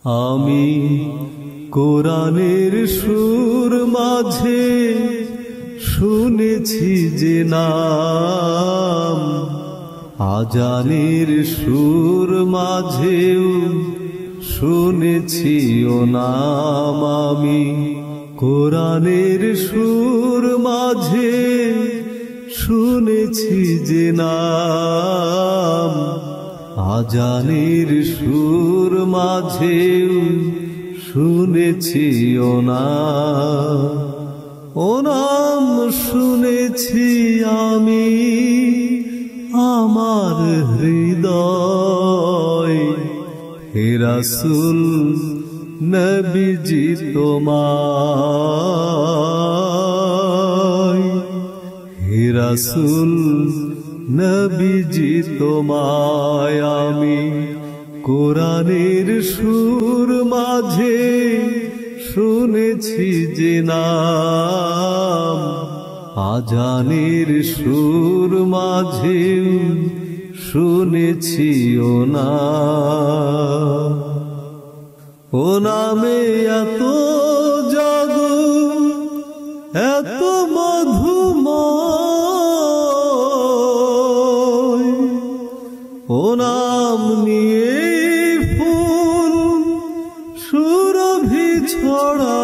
আমি কোরআনের সুর মাঝে শুনেছি যে নাম, আজানের সুর মাঝেও শুনেছি ও নাম। আমি কোরআনের সুর মাঝে শুনেছি যে নাম, আজানের সুর মাঝেও শুনেছি ও নাম শুনেছি আমি আমার হৃদয়। হে রাসূল নবীজি তোমায়, হে রাসূল নবীজি তোমায় আমি কোরআনের সুর মাঝে শুনেছি যে নাম, আজানের সুর মাঝে শুনেছি ও নাম। ও নামে এত জাদু এত মধুময়, ও নাম নিয়ে ফুল সুরভি ছড়ায়।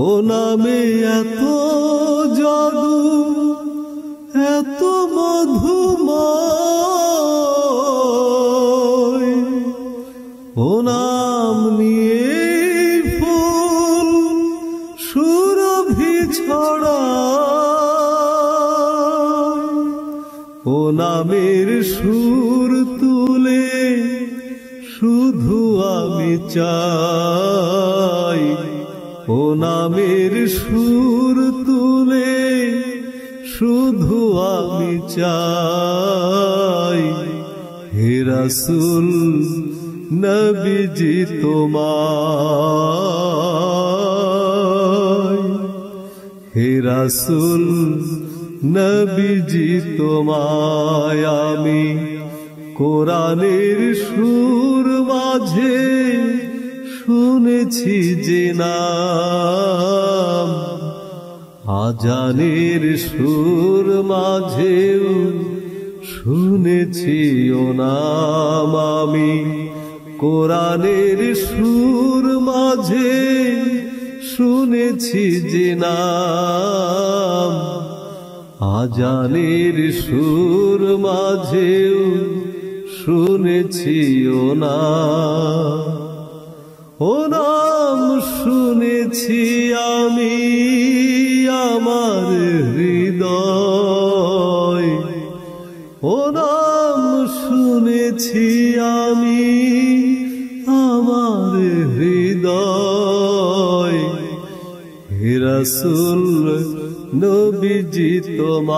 ও নামে এত জাদু এত মধুময়, ও নাম নিয়ে ফুল সুরভি ছড়ায়। ও নামের সুর তুলে শুধু আমি চাই, ও নামের সুর তুলে শুধু আমি চাই। হে রাসূল নবীজি তোমায়, হে রাসূল নবীজি তোমায় আমি কোরআনের সুর মাঝে শুনেছি যে নাম, আজানের সুর মাঝেও শুনেছি ও নাম। আমি কোরআনের সুর মাঝে শুনেছি যে নাম, আজানের সুর মাঝেও শুনেছি ও নাম। ও নাম শুনেছি আমি আমার হৃদয়, ও নাম শুনেছি আমি আমার হৃদয়। হে রাসূল নবীজি তোমায়,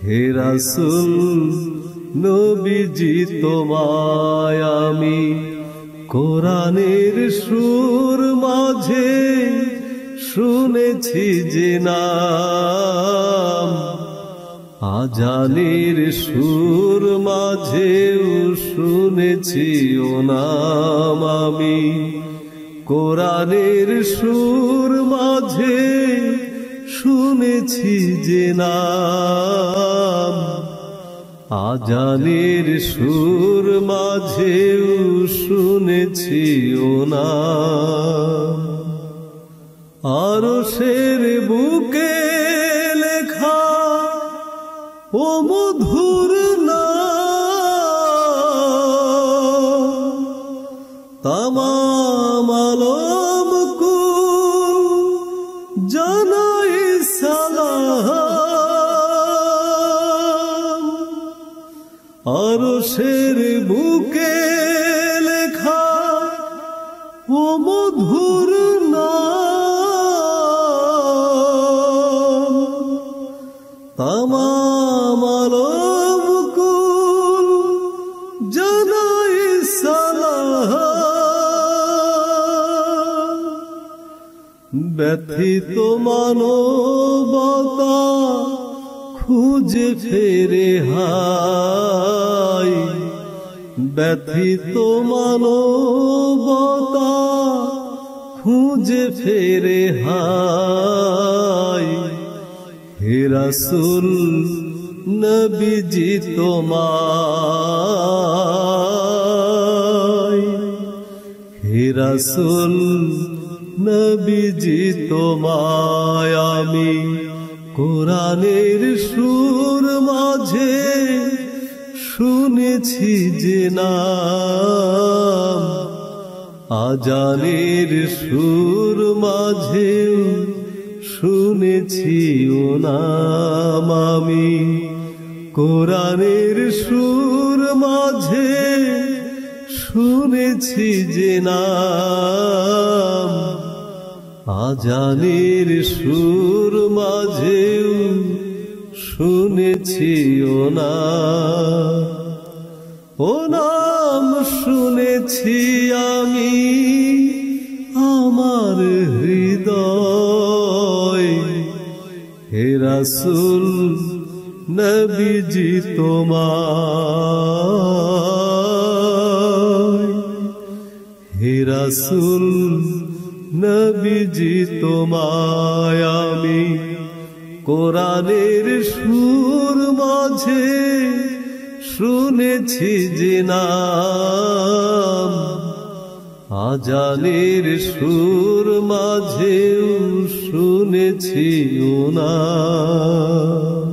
হে রাসূল নবীজি তোমায় আমি কোরআনের সুর মাঝে শুনেছি যে নাম, আজানের সুর মাঝেও শুনেছি ও নাম। আমি কোরআনের সুর মাঝে শুনেছি যে নাম, আজানের সুর মাঝেও শুনেছি ও নাম। আরশের বুকে লেখা ও মধুর নাম, তামাম আলম কুল জানাই সালাম। আরশের বুকে লেখা ও মধুর নাম, তামাম আলম কুল জানাই সালাম। ব্যথিত মানবতা খুঁজে ফেরে হায় ব্যথিত মানবতা খুঁজে ফেরে হায় হে রাসূল নবীজি তোমায় হে রাসূল নবীজি তোমায় আমি কোরআনের সুর মাঝে শুনেছি যে নাম আজানের সুর মাঝে শুনেছি ও নাম আমি কোরআনের সুর মাঝে শুনেছি যে নাম আজানের সুর মাঝে শুনেছি ও নাম শুনেছি আমি আমার হৃদয় হে রাসূল নবীজি তোমায় হে রাসূল নবীজি তোমায় আমি কোরআনের সুর মাঝে শুনেছি যে নাম আজানের সুর মাঝে শুনেছি ও নাম